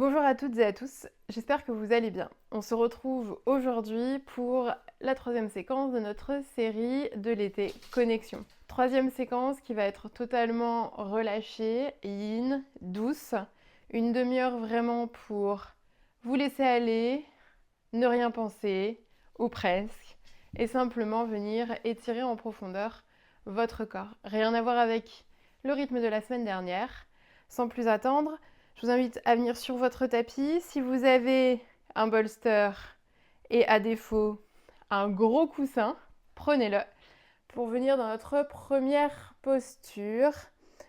Bonjour à toutes et à tous, j'espère que vous allez bien. On se retrouve aujourd'hui pour la troisième séquence de notre série de l'été Connexion. Troisième séquence qui va être totalement relâchée, yin, douce. Une demi-heure vraiment pour vous laisser aller, ne rien penser, ou presque, et simplement venir étirer en profondeur votre corps. Rien à voir avec le rythme de la semaine dernière. Sans plus attendre, je vous invite à venir sur votre tapis. Si vous avez un bolster et à défaut un gros coussin, prenez-le pour venir dans notre première posture,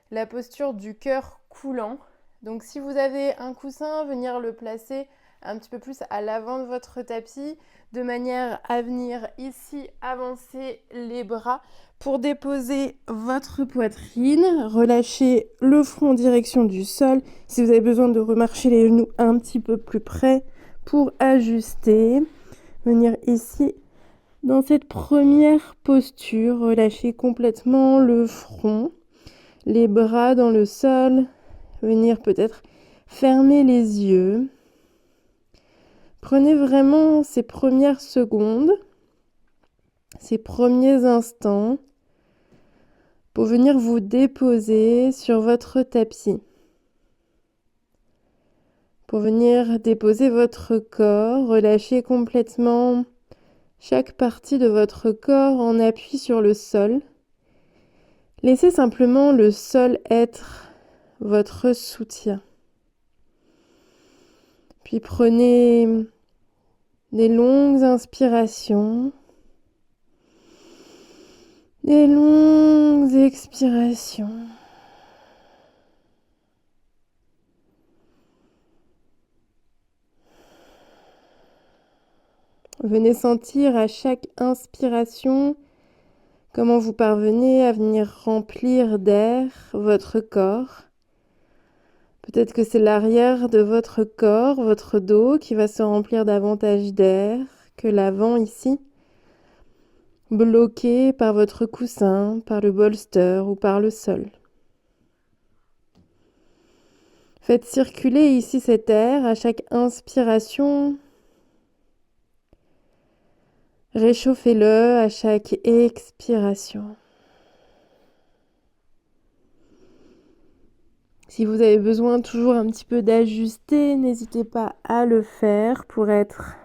la posture du cœur coulant. Donc si vous avez un coussin, venir le placer un petit peu plus à l'avant de votre tapis, de manière à venir ici avancer les bras pour déposer votre poitrine, relâcher le front en direction du sol. Si vous avez besoin de remarcher les genoux un petit peu plus près pour ajuster, venir ici dans cette première posture, relâchez complètement le front, les bras dans le sol, venir peut-être fermer les yeux. Prenez vraiment ces premières secondes, ces premiers instants pour venir vous déposer sur votre tapis. Pour venir déposer votre corps, relâcher complètement chaque partie de votre corps en appui sur le sol. Laissez simplement le sol être votre soutien. Puis prenez des longues inspirations, des longues expirations. Venez sentir à chaque inspiration comment vous parvenez à venir remplir d'air votre corps. Peut-être que c'est l'arrière de votre corps, votre dos, qui va se remplir davantage d'air que l'avant ici, bloqué par votre coussin, par le bolster ou par le sol. Faites circuler ici cet air à chaque inspiration. Réchauffez-le à chaque expiration. Si vous avez besoin toujours un petit peu d'ajuster, n'hésitez pas à le faire pour être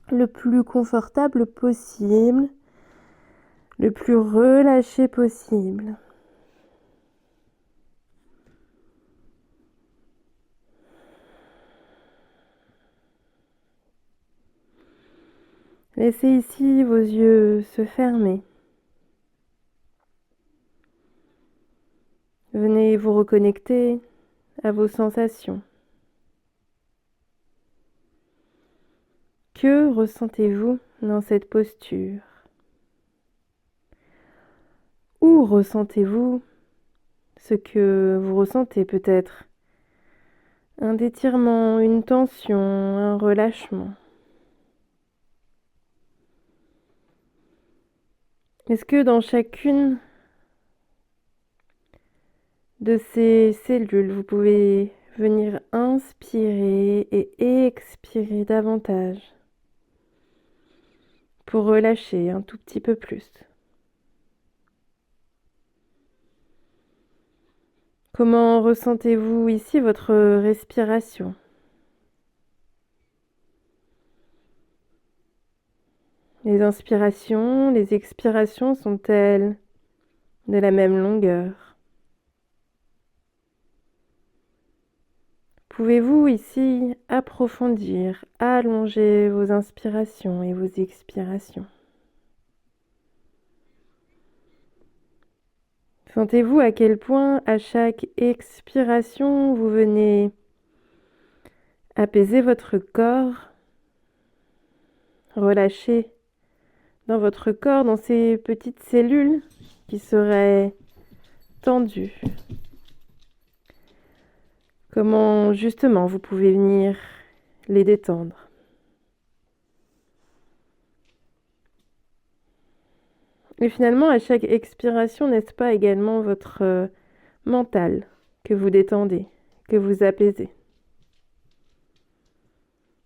le plus confortable possible, le plus relâché possible. Laissez ici vos yeux se fermer. Venez vous reconnecter à vos sensations. Que ressentez-vous dans cette posture? Où ressentez-vous ce que vous ressentez peut-être? Un étirement, une tension, un relâchement. Est-ce que dans chacune de ces cellules, vous pouvez venir inspirer et expirer davantage pour relâcher un tout petit peu plus? Comment ressentez-vous ici votre respiration? Les inspirations, les expirations sont-elles de la même longueur? Pouvez-vous ici approfondir, allonger vos inspirations et vos expirations? Sentez-vous à quel point à chaque expiration, vous venez apaiser votre corps, relâcher dans votre corps, dans ces petites cellules qui seraient tendues. Comment justement vous pouvez venir les détendre. Et finalement, à chaque expiration, n'est-ce pas également votre mental que vous détendez, que vous apaisez?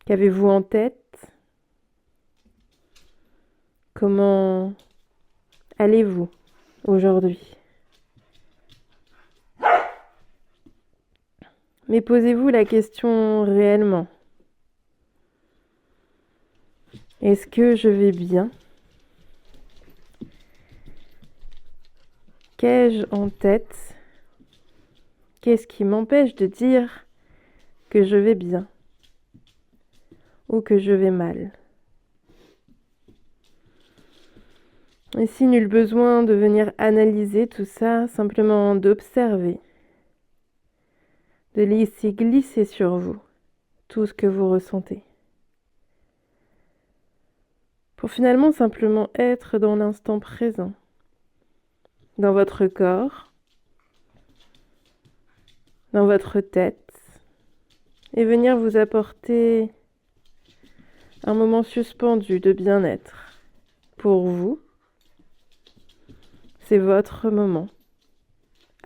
Qu'avez-vous en tête? Comment allez-vous aujourd'hui? Mais posez-vous la question réellement. Est-ce que je vais bien? Qu'ai-je en tête? Qu'est-ce qui m'empêche de dire que je vais bien ou que je vais mal? Ici, nul besoin de venir analyser tout ça, simplement d'observer, de laisser glisser sur vous tout ce que vous ressentez. Pour finalement simplement être dans l'instant présent, dans votre corps, dans votre tête, et venir vous apporter un moment suspendu de bien-être. Pour vous, c'est votre moment,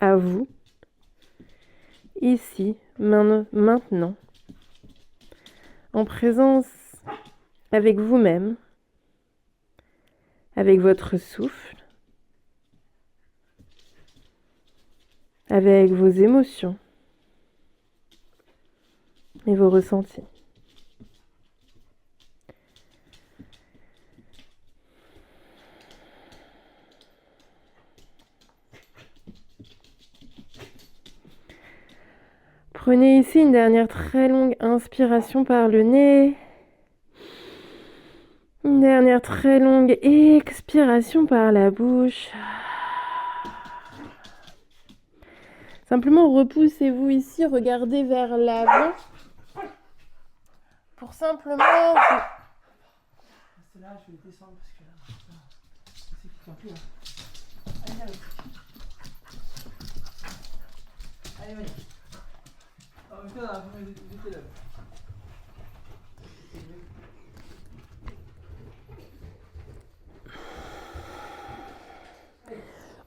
à vous, ici, maintenant, en présence avec vous-même, avec votre souffle, avec vos émotions et vos ressentis. Prenez ici une dernière très longue inspiration par le nez. Une dernière très longue expiration par la bouche. Simplement repoussez-vous ici, regardez vers l'avant. Pour simplement vous... Là, je vais descendre parce que là, c'est qui tient plus là. Allez, allez. Allez, allez. Oh, putain, là, vous mettez là.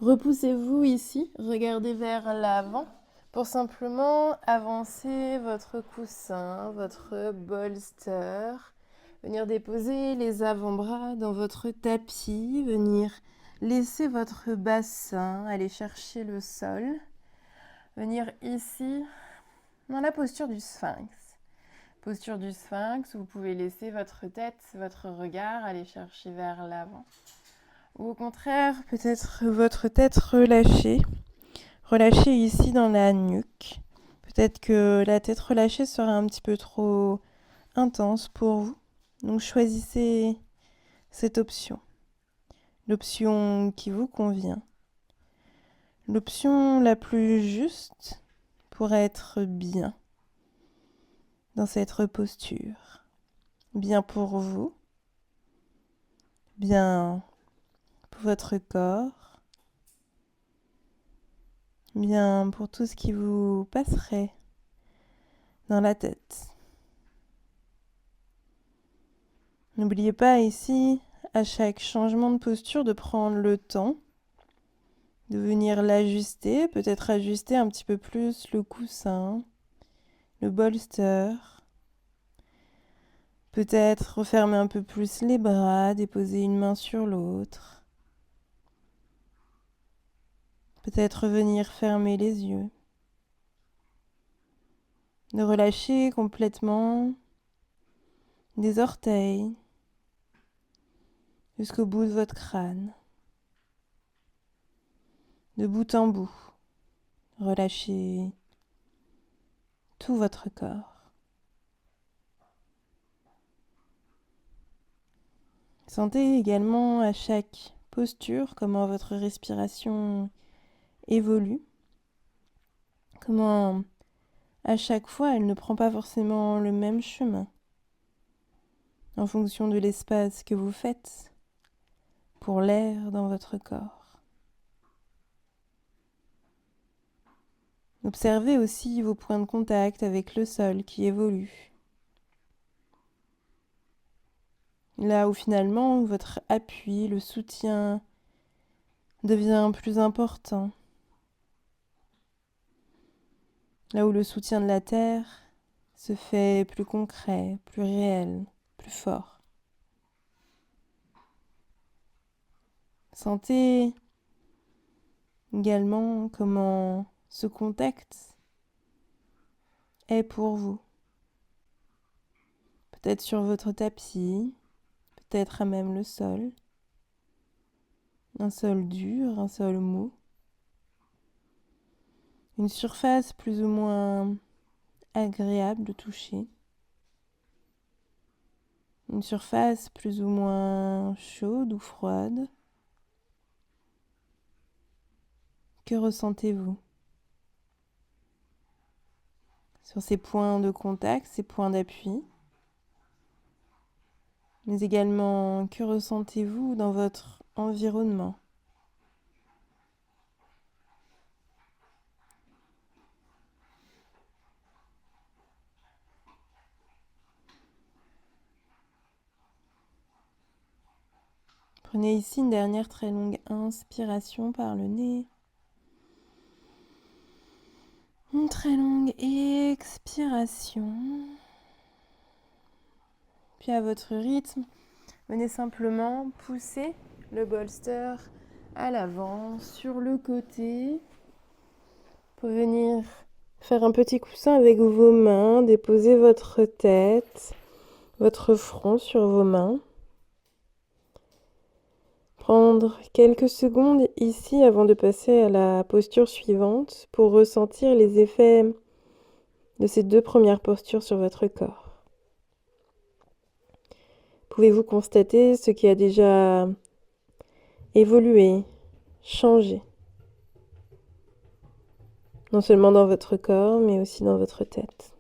Repoussez-vous ici, regardez vers l'avant pour simplement avancer votre coussin, votre bolster, venir déposer les avant-bras dans votre tapis, venir laisser votre bassin aller chercher le sol, venir ici dans la posture du sphinx. Posture du sphinx, vous pouvez laisser votre tête, votre regard aller chercher vers l'avant. Ou au contraire, peut-être votre tête relâchée. Relâchée ici dans la nuque. Peut-être que la tête relâchée sera un petit peu trop intense pour vous. Donc choisissez cette option. L'option qui vous convient. L'option la plus juste pour être bien dans cette posture. Bien pour vous. Bien pour votre corps, bien pour tout ce qui vous passerait dans la tête. N'oubliez pas ici, à chaque changement de posture, de prendre le temps de venir l'ajuster, peut-être ajuster un petit peu plus le coussin, le bolster, peut-être refermer un peu plus les bras, déposer une main sur l'autre. Peut-être venir fermer les yeux. De relâcher complètement des orteils jusqu'au bout de votre crâne. De bout en bout, relâchez tout votre corps. Sentez également à chaque posture comment votre respiration évolue, comment à chaque fois elle ne prend pas forcément le même chemin en fonction de l'espace que vous faites pour l'air dans votre corps. Observez aussi vos points de contact avec le sol qui évoluent. Là où finalement votre appui, le soutien devient plus important. Là où le soutien de la terre se fait plus concret, plus réel, plus fort. Sentez également comment ce contact est pour vous. Peut-être sur votre tapis, peut-être à même le sol. Un sol dur, un sol mou. Une surface plus ou moins agréable de toucher. Une surface plus ou moins chaude ou froide. Que ressentez-vous sur ces points de contact, ces points d'appui? Mais également, que ressentez-vous dans votre environnement? Prenez ici une dernière très longue inspiration par le nez. Une très longue expiration. Puis à votre rythme, venez simplement pousser le bolster à l'avant, sur le côté, pour venir faire un petit coussin avec vos mains, déposer votre tête, votre front sur vos mains. Prendre quelques secondes ici avant de passer à la posture suivante pour ressentir les effets de ces deux premières postures sur votre corps. Pouvez-vous constater ce qui a déjà évolué, changé, non seulement dans votre corps, mais aussi dans votre tête?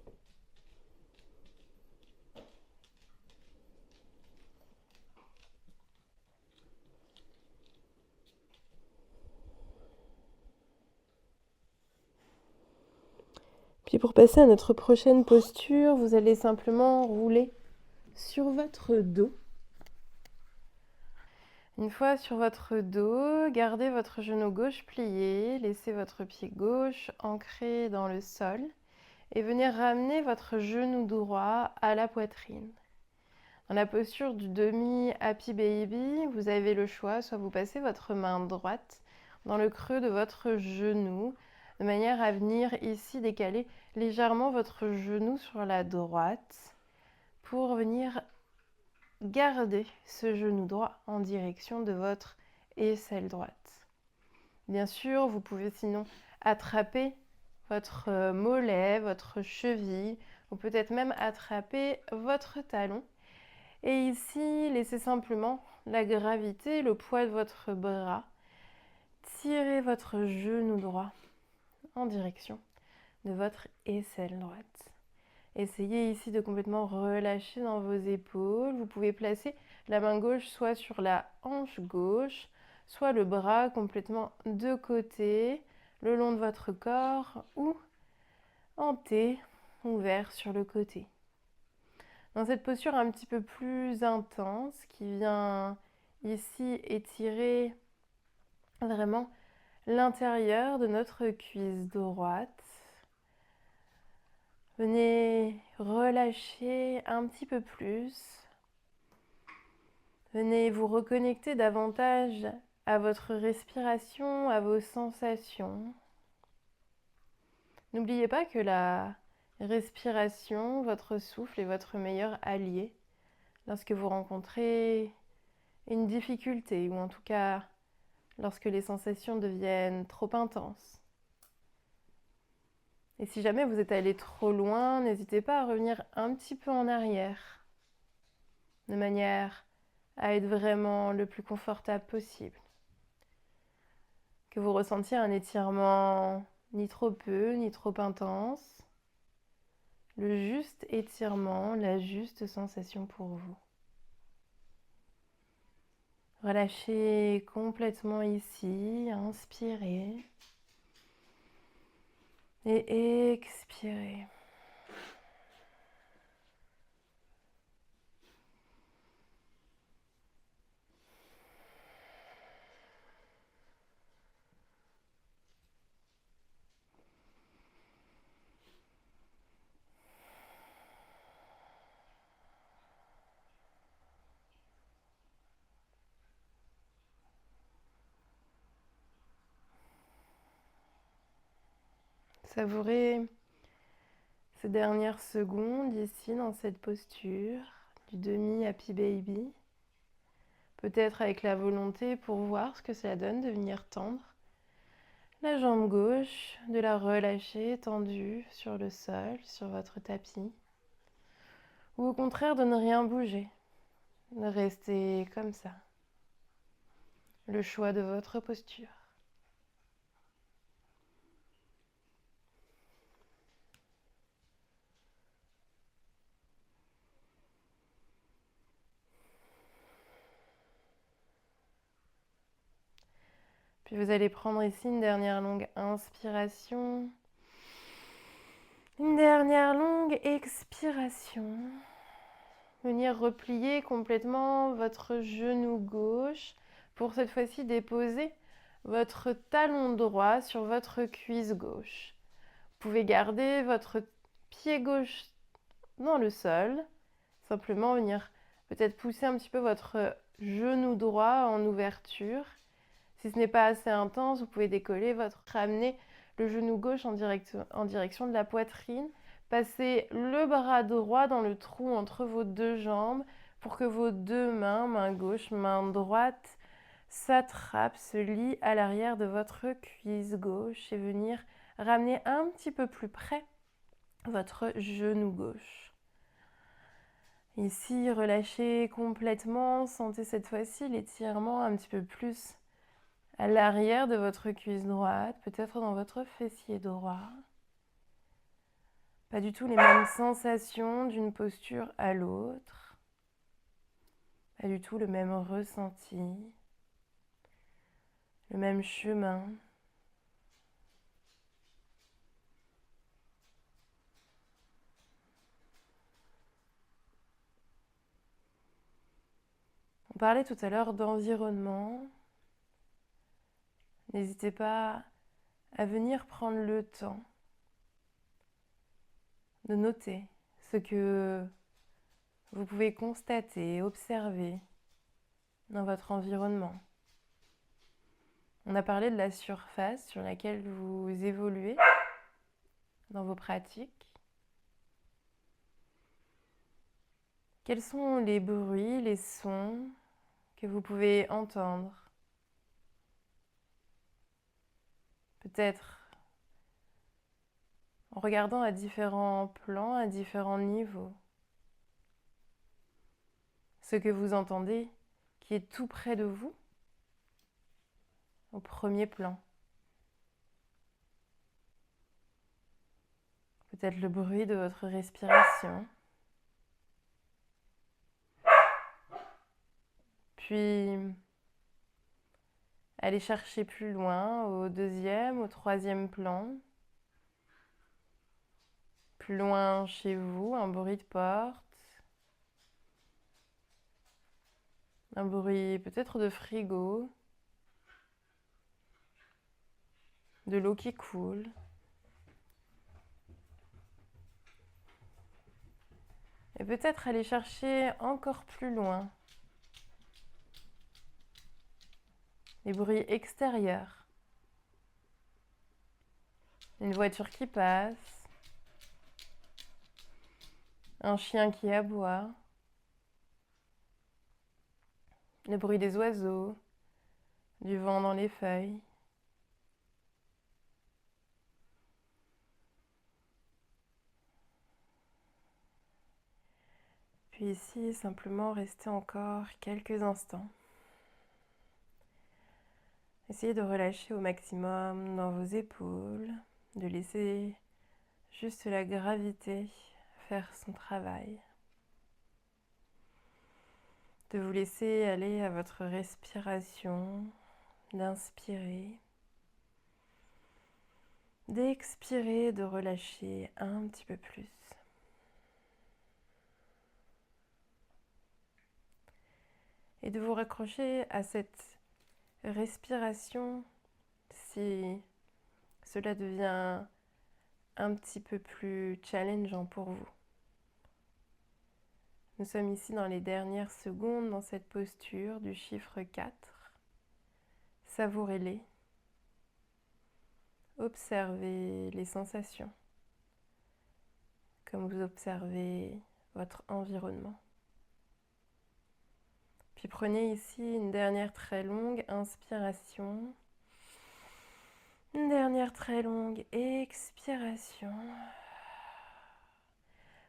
Puis pour passer à notre prochaine posture, vous allez simplement rouler sur votre dos. Une fois sur votre dos, gardez votre genou gauche plié, laissez votre pied gauche ancré dans le sol et venez ramener votre genou droit à la poitrine. Dans la posture du demi-happy baby, vous avez le choix, soit vous passez votre main droite dans le creux de votre genou, de manière à venir ici décaler légèrement votre genou sur la droite pour venir garder ce genou droit en direction de votre aisselle droite. Bien sûr, vous pouvez sinon attraper votre mollet, votre cheville, ou peut-être même attraper votre talon. Et ici, laissez simplement la gravité, le poids de votre bras. Tirez votre genou droit en direction de votre aisselle droite. Essayez ici de complètement relâcher dans vos épaules. Vous pouvez placer la main gauche soit sur la hanche gauche, soit le bras complètement de côté, le long de votre corps ou en T, ouvert sur le côté. Dans cette posture un petit peu plus intense qui vient ici étirer vraiment l'intérieur de notre cuisse droite. Venez relâcher un petit peu plus. Venez vous reconnecter davantage à votre respiration, à vos sensations. N'oubliez pas que la respiration, votre souffle est votre meilleur allié lorsque vous rencontrez une difficulté ou en tout cas lorsque les sensations deviennent trop intenses. Et si jamais vous êtes allé trop loin, n'hésitez pas à revenir un petit peu en arrière, de manière à être vraiment le plus confortable possible. Que vous ressentiez un étirement ni trop peu, ni trop intense, le juste étirement, la juste sensation pour vous. Relâchez complètement ici, inspirez et expirez. Savourez ces dernières secondes ici dans cette posture du demi-happy baby. Peut-être avec la volonté pour voir ce que ça donne de venir tendre la jambe gauche, de la relâcher tendue sur le sol, sur votre tapis. Ou au contraire de ne rien bouger, de rester comme ça. Le choix de votre posture. Puis vous allez prendre ici une dernière longue inspiration. Une dernière longue expiration. Venir replier complètement votre genou gauche pour cette fois-ci déposer votre talon droit sur votre cuisse gauche. Vous pouvez garder votre pied gauche dans le sol. Simplement venir peut-être pousser un petit peu votre genou droit en ouverture. Si ce n'est pas assez intense, vous pouvez ramener le genou gauche en direction de la poitrine. Passez le bras droit dans le trou entre vos deux jambes pour que vos deux mains, main gauche, main droite, s'attrapent, se lient à l'arrière de votre cuisse gauche et venir ramener un petit peu plus près votre genou gauche. Ici, relâchez complètement, sentez cette fois-ci l'étirement un petit peu plus à l'arrière de votre cuisse droite, peut-être dans votre fessier droit. Pas du tout les mêmes sensations d'une posture à l'autre. Pas du tout le même ressenti. Le même chemin. On parlait tout à l'heure d'environnement. N'hésitez pas à venir prendre le temps de noter ce que vous pouvez constater, observer dans votre environnement. On a parlé de la surface sur laquelle vous évoluez dans vos pratiques. Quels sont les bruits, les sons que vous pouvez entendre? Peut-être en regardant à différents plans, à différents niveaux. Ce que vous entendez qui est tout près de vous, au premier plan. Peut-être le bruit de votre respiration. Puis, allez chercher plus loin, au deuxième, au troisième plan. Plus loin chez vous, un bruit de porte. Un bruit peut-être de frigo. De l'eau qui coule. Et peut-être aller chercher encore plus loin les bruits extérieurs. Une voiture qui passe, un chien qui aboie, le bruit des oiseaux, du vent dans les feuilles. Puis ici, simplement rester encore quelques instants. Essayez de relâcher au maximum dans vos épaules, de laisser juste la gravité faire son travail. De vous laisser aller à votre respiration, d'inspirer, d'expirer, de relâcher un petit peu plus. Et de vous raccrocher à cette respiration si cela devient un petit peu plus challengeant pour vous. Nous sommes ici dans les dernières secondes dans cette posture du chiffre 4. Savourez-les. observez les sensations, comme vous observez votre environnement. Puis prenez ici une dernière très longue inspiration. Une dernière très longue expiration.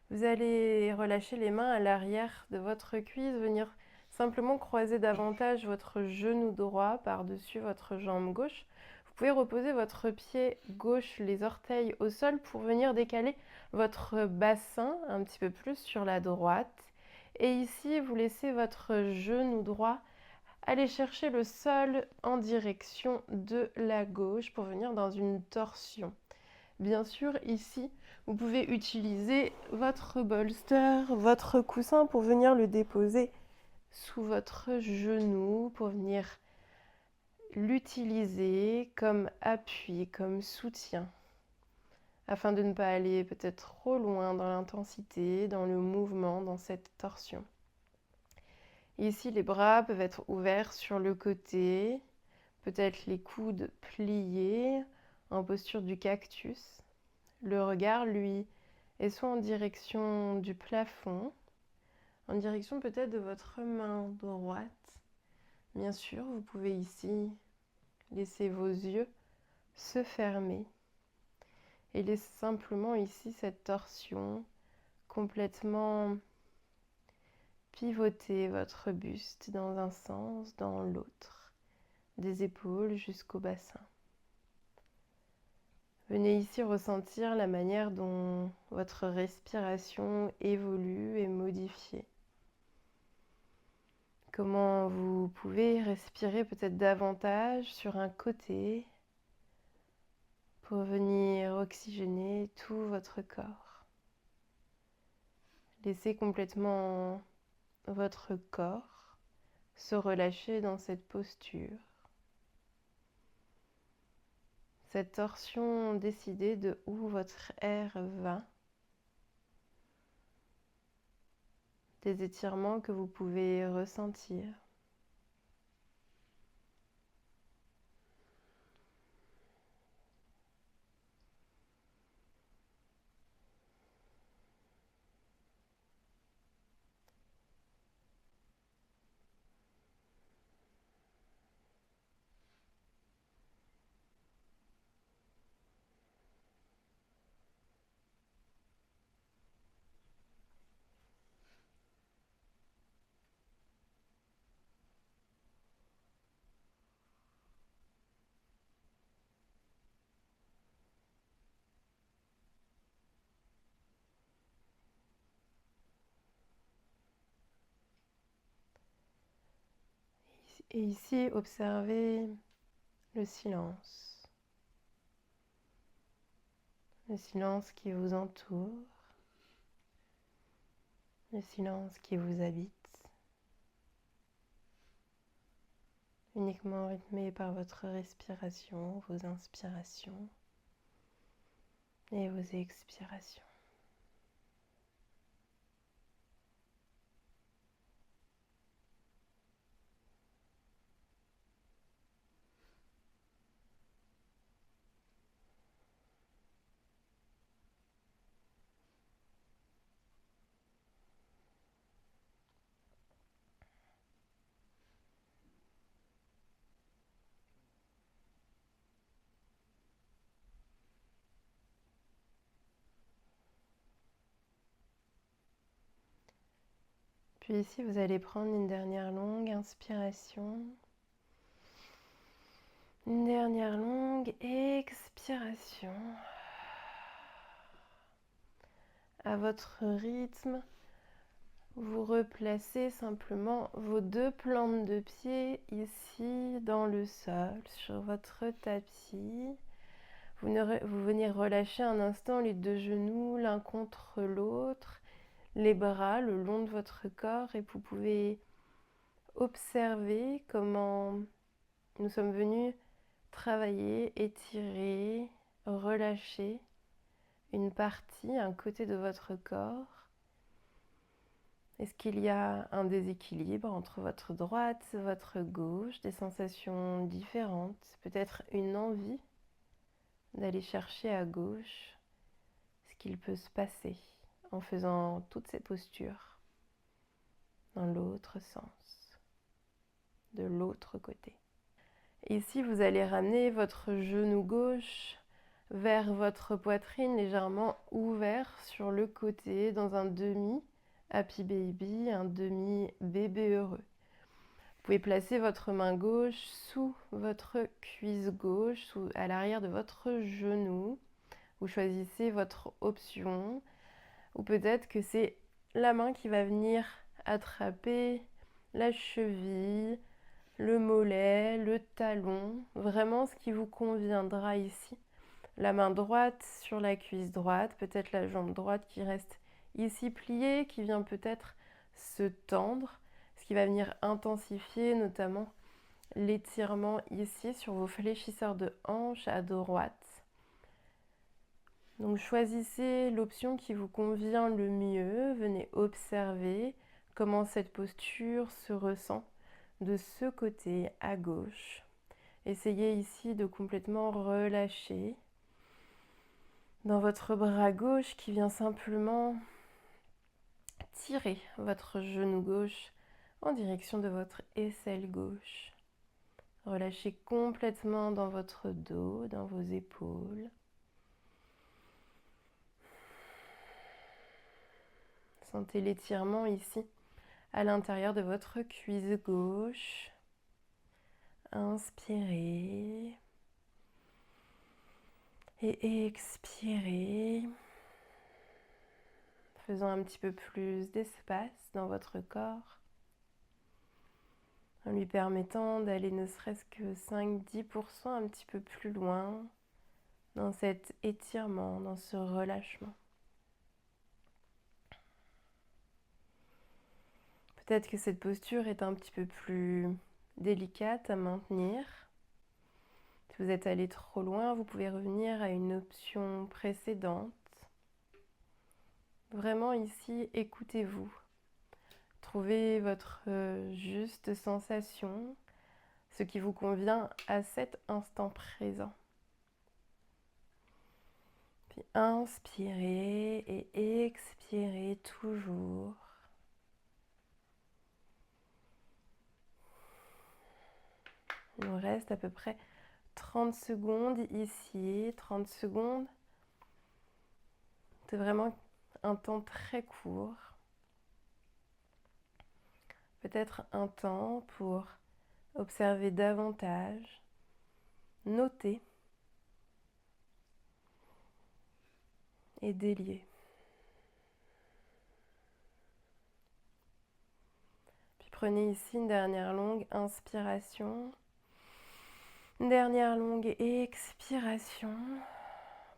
Vous allez relâcher les mains à l'arrière de votre cuisse, venir simplement croiser davantage votre genou droit par-dessus votre jambe gauche. Vous pouvez reposer votre pied gauche, les orteils au sol pour venir décaler votre bassin un petit peu plus sur la droite. Et ici, vous laissez votre genou droit aller chercher le sol en direction de la gauche pour venir dans une torsion. Bien sûr, ici, vous pouvez utiliser votre bolster, votre coussin pour venir le déposer sous votre genou, pour venir l'utiliser comme appui, comme soutien, afin de ne pas aller peut-être trop loin dans l'intensité, dans le mouvement, dans cette torsion. Ici, les bras peuvent être ouverts sur le côté, peut-être les coudes pliés en posture du cactus. Le regard, lui, est soit en direction du plafond, en direction peut-être de votre main droite. Bien sûr, vous pouvez ici laisser vos yeux se fermer et laisser simplement ici cette torsion complètement pivoter votre buste dans un sens, dans l'autre, des épaules jusqu'au bassin. Venez ici ressentir la manière dont votre respiration évolue et modifie. Comment vous pouvez respirer peut-être davantage sur un côté pour venir oxygéner tout votre corps. Laissez complètement votre corps se relâcher dans cette posture. Cette torsion décidée de où votre air va. Des étirements que vous pouvez ressentir. Et ici, observez le silence. Le silence qui vous entoure. Le silence qui vous habite. Uniquement rythmé par votre respiration, vos inspirations et vos expirations. Puis ici, vous allez prendre une dernière longue inspiration. Une dernière longue expiration. À votre rythme, vous replacez simplement vos deux plantes de pied ici dans le sol, sur votre tapis. Vous venez relâcher un instant les deux genoux l'un contre l'autre, les bras le long de votre corps et vous pouvez observer comment nous sommes venus travailler, étirer, relâcher une partie, un côté de votre corps. Est-ce qu'il y a un déséquilibre entre votre droite, votre gauche, des sensations différentes, peut-être une envie d'aller chercher à gauche ce qu'il peut se passer en faisant toutes ces postures dans l'autre sens, de l'autre côté. Ici, vous allez ramener votre genou gauche vers votre poitrine légèrement ouvert sur le côté dans un demi happy baby, un demi bébé heureux. Vous pouvez placer votre main gauche sous votre cuisse gauche, à l'arrière de votre genou. Vous choisissez votre option, ou peut-être que c'est la main qui va venir attraper la cheville, le mollet, le talon, vraiment ce qui vous conviendra ici. La main droite sur la cuisse droite, peut-être la jambe droite qui reste ici pliée, qui vient peut-être se tendre, ce qui va venir intensifier notamment l'étirement ici sur vos fléchisseurs de hanche à droite. Donc choisissez l'option qui vous convient le mieux, venez observer comment cette posture se ressent de ce côté à gauche. Essayez ici de complètement relâcher dans votre bras gauche qui vient simplement tirer votre genou gauche en direction de votre aisselle gauche. Relâchez complètement dans votre dos, dans vos épaules. Sentez l'étirement ici à l'intérieur de votre cuisse gauche. Inspirez et expirez, faisant un petit peu plus d'espace dans votre corps, en lui permettant d'aller ne serait-ce que 5-10% un petit peu plus loin dans cet étirement, dans ce relâchement. Peut-être que cette posture est un petit peu plus délicate à maintenir. Si vous êtes allé trop loin, vous pouvez revenir à une option précédente. Vraiment ici, écoutez-vous. Trouvez votre juste sensation, ce qui vous convient à cet instant présent. Puis inspirez et expirez toujours. Il nous reste à peu près 30 secondes ici, 30 secondes. C'est vraiment un temps très court. Peut-être un temps pour observer davantage, noter et délier. Puis prenez ici une dernière longue inspiration, une dernière longue expiration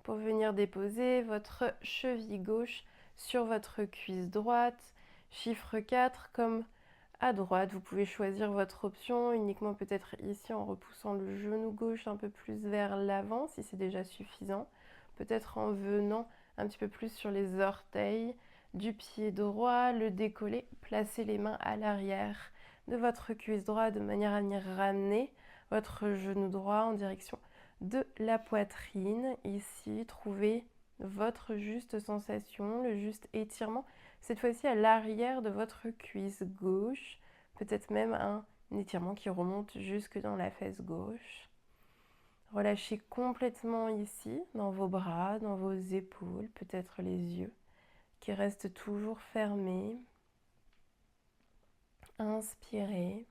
pour venir déposer votre cheville gauche sur votre cuisse droite. Chiffre 4 comme à droite. Vous pouvez choisir votre option uniquement peut-être ici en repoussant le genou gauche un peu plus vers l'avant si c'est déjà suffisant. Peut-être en venant un petit peu plus sur les orteils du pied droit, le décoller, placez les mains à l'arrière de votre cuisse droite de manière à venir ramener votre genou droit en direction de la poitrine. Ici, trouvez votre juste sensation, le juste étirement. Cette fois-ci à l'arrière de votre cuisse gauche, peut-être même un étirement qui remonte jusque dans la fesse gauche. Relâchez complètement ici, dans vos bras, dans vos épaules, peut-être les yeux qui restent toujours fermés. Inspirez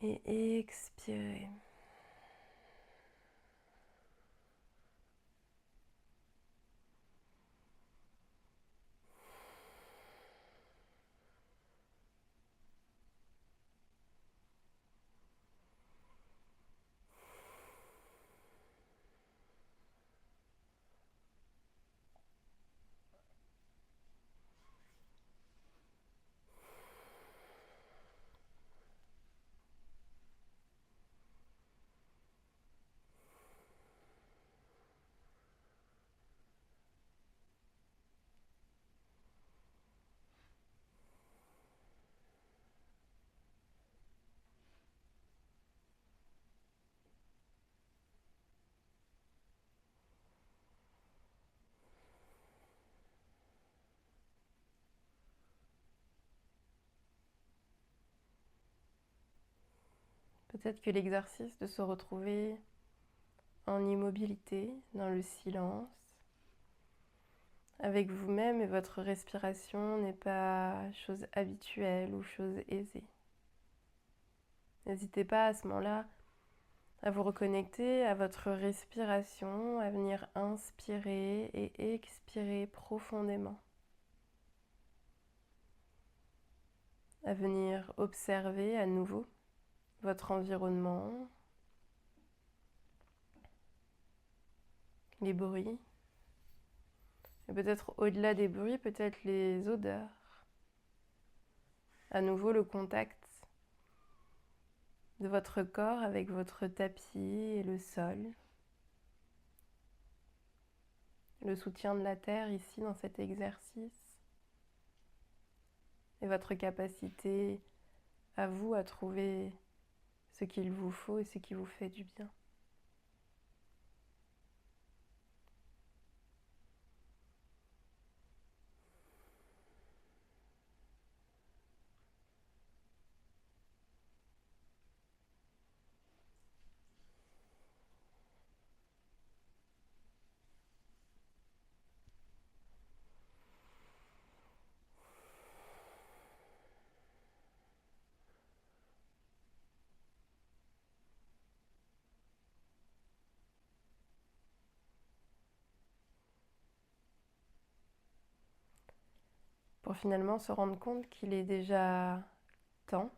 et expirez. Peut-être que l'exercice de se retrouver en immobilité, dans le silence, avec vous-même et votre respiration n'est pas chose habituelle ou chose aisée. N'hésitez pas à ce moment-là à vous reconnecter à votre respiration, à venir inspirer et expirer profondément, à venir observer à nouveau votre environnement, les bruits, et peut-être au-delà des bruits, peut-être les odeurs. À nouveau le contact de votre corps avec votre tapis et le sol. Le soutien de la terre ici dans cet exercice. Et votre capacité à vous à trouver ce qu'il vous faut et ce qui vous fait du bien. Pour finalement se rendre compte qu'il est déjà temps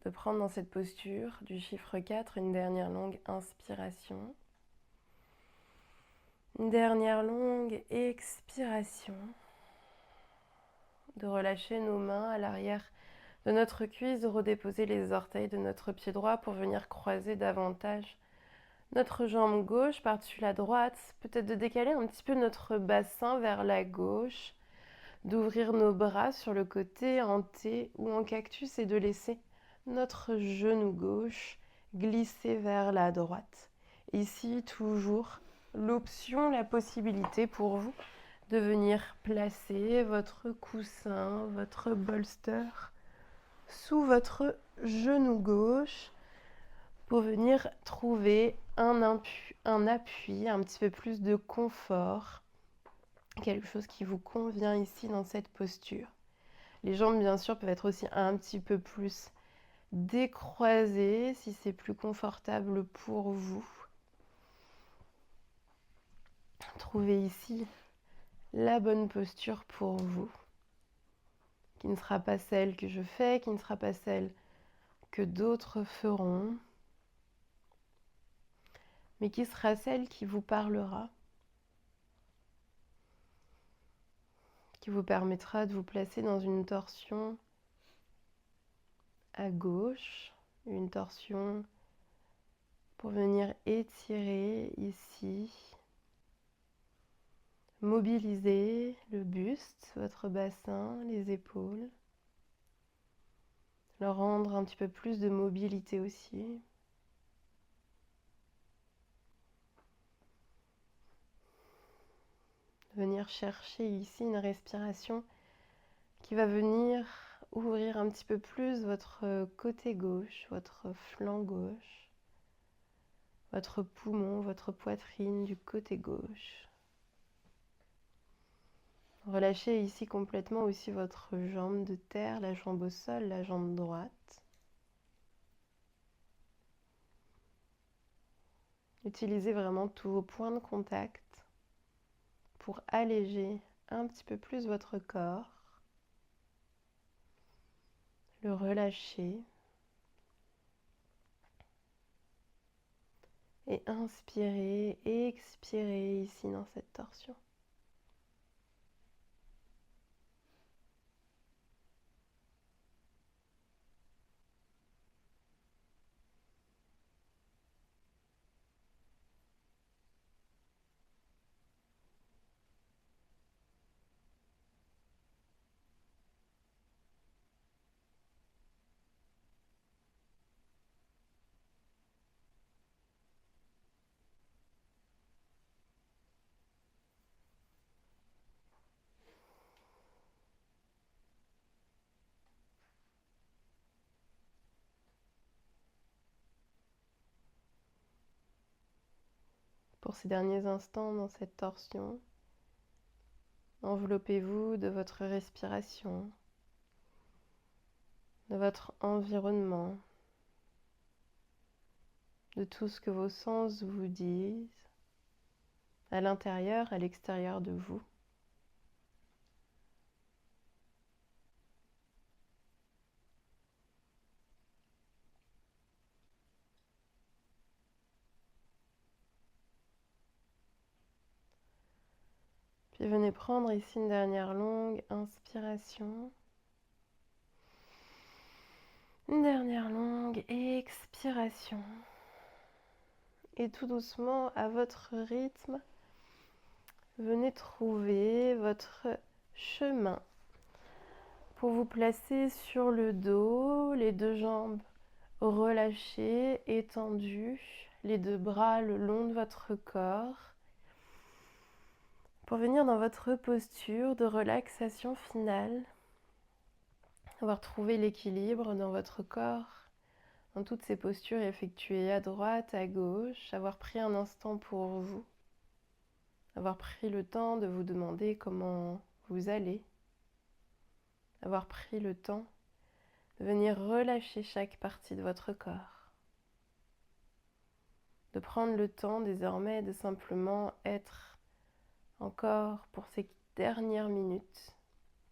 de prendre dans cette posture du chiffre 4 une dernière longue inspiration. Une dernière longue expiration. De relâcher nos mains à l'arrière de notre cuisse, de redéposer les orteils de notre pied droit pour venir croiser davantage notre jambe gauche par-dessus la droite. Peut-être de décaler un petit peu notre bassin vers la gauche, d'ouvrir nos bras sur le côté en T ou en cactus et de laisser notre genou gauche glisser vers la droite. Ici, toujours l'option, la possibilité pour vous de venir placer votre coussin, votre bolster sous votre genou gauche pour venir trouver un appui, un petit peu plus de confort, quelque chose qui vous convient ici dans cette posture. Les jambes, bien sûr, peuvent être aussi un petit peu plus décroisées si c'est plus confortable pour vous. Trouvez ici la bonne posture pour vous, qui ne sera pas celle que je fais, qui ne sera pas celle que d'autres feront, mais qui sera celle qui vous parlera, qui vous permettra de vous placer dans une torsion à gauche, une torsion pour venir étirer ici, mobiliser le buste, votre bassin, les épaules, leur rendre un petit peu plus de mobilité aussi. Venir chercher ici une respiration qui va venir ouvrir un petit peu plus votre côté gauche, votre flanc gauche, votre poumon, votre poitrine du côté gauche. Relâchez ici complètement aussi votre jambe de terre, la jambe au sol, la jambe droite. Utilisez vraiment tous vos points de contact pour alléger un petit peu plus votre corps, le relâcher et inspirer et expirer ici dans cette torsion. Pour ces derniers instants dans cette torsion, enveloppez-vous de votre respiration, de votre environnement, de tout ce que vos sens vous disent, à l'intérieur, à l'extérieur de vous. Puis venez prendre ici une dernière longue inspiration. Une dernière longue expiration. Et tout doucement, à votre rythme, venez trouver votre chemin pour vous placer sur le dos, les deux jambes relâchées, étendues, les deux bras le long de votre corps, pour venir dans votre posture de relaxation finale, avoir trouvé l'équilibre dans votre corps, dans toutes ces postures effectuées à droite, à gauche, avoir pris un instant pour vous, avoir pris le temps de vous demander comment vous allez, avoir pris le temps de venir relâcher chaque partie de votre corps, de prendre le temps désormais de simplement être encore pour ces dernières minutes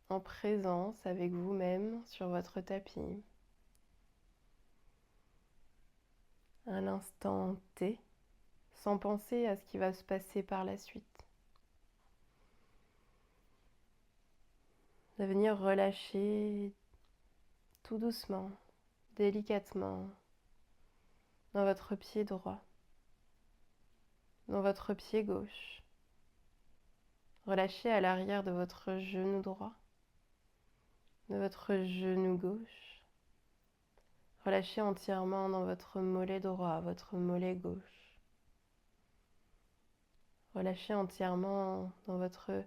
en présence avec vous-même sur votre tapis, à l'instant T, sans penser à ce qui va se passer par la suite. De venir relâcher tout doucement, délicatement, dans votre pied droit, dans votre pied gauche. Relâchez à l'arrière de votre genou droit, de votre genou gauche. Relâchez entièrement dans votre mollet droit, votre mollet gauche. Relâchez entièrement dans votre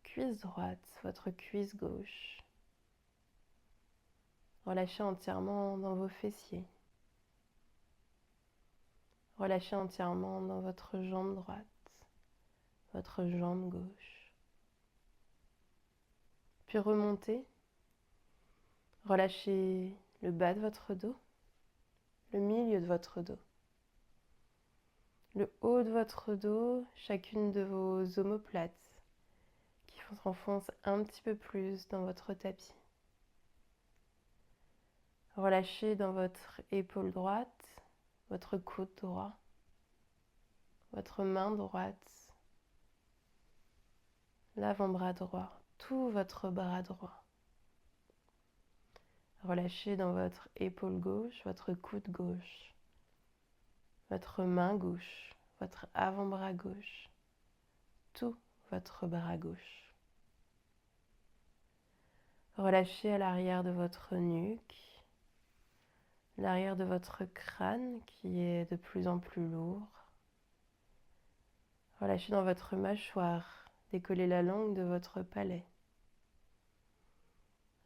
cuisse droite, votre cuisse gauche. Relâchez entièrement dans vos fessiers. Relâchez entièrement dans votre jambe droite, votre jambe gauche. Puis remontez. Relâchez le bas de votre dos, le milieu de votre dos, le haut de votre dos, chacune de vos omoplates qui s'enfoncent un petit peu plus dans votre tapis. Relâchez dans votre épaule droite, votre coude droit, votre main droite, l'avant-bras droit, tout votre bras droit. Relâchez dans votre épaule gauche, votre coude gauche, votre main gauche, votre avant-bras gauche, tout votre bras gauche. Relâchez à l'arrière de votre nuque, l'arrière de votre crâne qui est de plus en plus lourd. Relâchez dans votre mâchoire, décollez la langue de votre palais.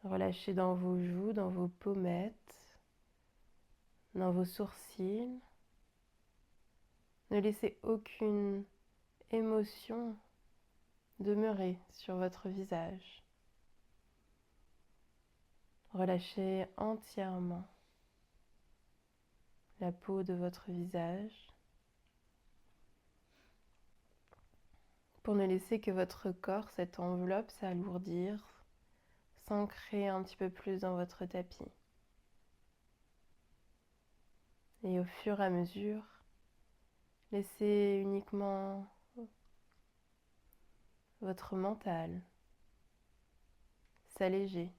Relâchez dans vos joues, dans vos pommettes, dans vos sourcils. Ne laissez aucune émotion demeurer sur votre visage. Relâchez entièrement la peau de votre visage pour ne laisser que votre corps, cette enveloppe, s'alourdir, s'ancrer un petit peu plus dans votre tapis. Et au fur et à mesure, laissez uniquement votre mental s'alléger,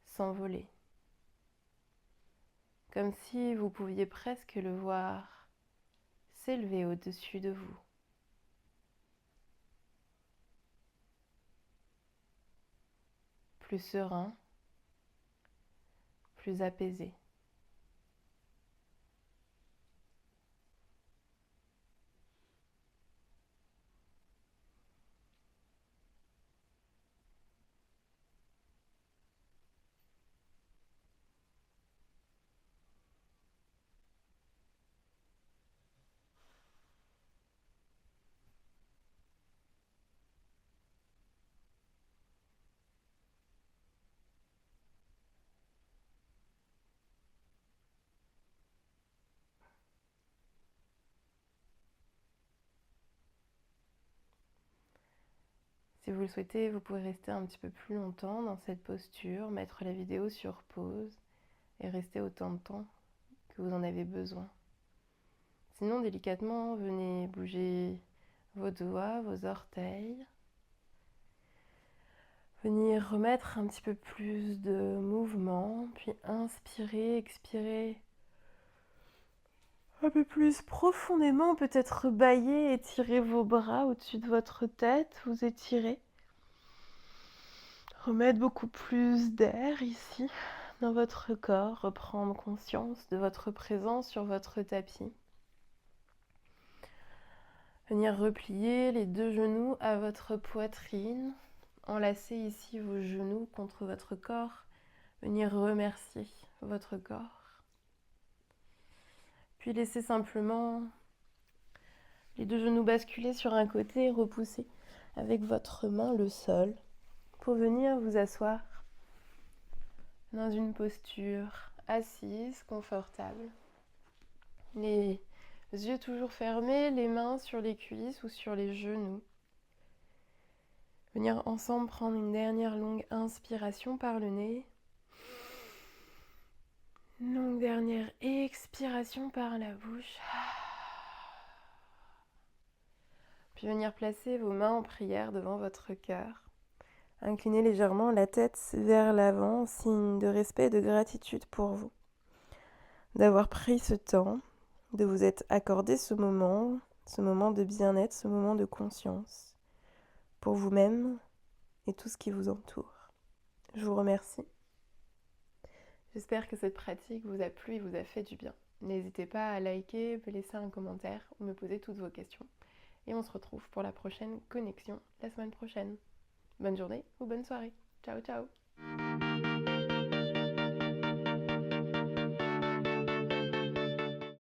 s'envoler, comme si vous pouviez presque le voir s'élever au-dessus de vous. Plus serein, plus apaisé. Si vous le souhaitez, vous pouvez rester un petit peu plus longtemps dans cette posture, mettre la vidéo sur pause et rester autant de temps que vous en avez besoin. Sinon, délicatement, venez bouger vos doigts, vos orteils. Venir remettre un petit peu plus de mouvement, puis inspirer, expirer un peu plus profondément, peut-être bâiller, étirer vos bras au-dessus de votre tête, vous étirez. Remettre beaucoup plus d'air ici dans votre corps, reprendre conscience de votre présence sur votre tapis. Venir replier les deux genoux à votre poitrine. Enlacez ici vos genoux contre votre corps. Venir remercier votre corps. Puis laissez simplement les deux genoux basculer sur un côté et repousser avec votre main le sol pour venir vous asseoir dans une posture assise, confortable. Les yeux toujours fermés, les mains sur les cuisses ou sur les genoux. Venir ensemble prendre une dernière longue inspiration par le nez. Une longue dernière expiration par la bouche. Puis venir placer vos mains en prière devant votre cœur. Inclinez légèrement la tête vers l'avant, signe de respect et de gratitude pour vous. D'avoir pris ce temps, de vous être accordé ce moment de bien-être, ce moment de conscience pour vous-même et tout ce qui vous entoure. Je vous remercie. J'espère que cette pratique vous a plu et vous a fait du bien. N'hésitez pas à liker, me laisser un commentaire ou me poser toutes vos questions. Et on se retrouve pour la prochaine connexion la semaine prochaine. Bonne journée ou bonne soirée. Ciao, ciao.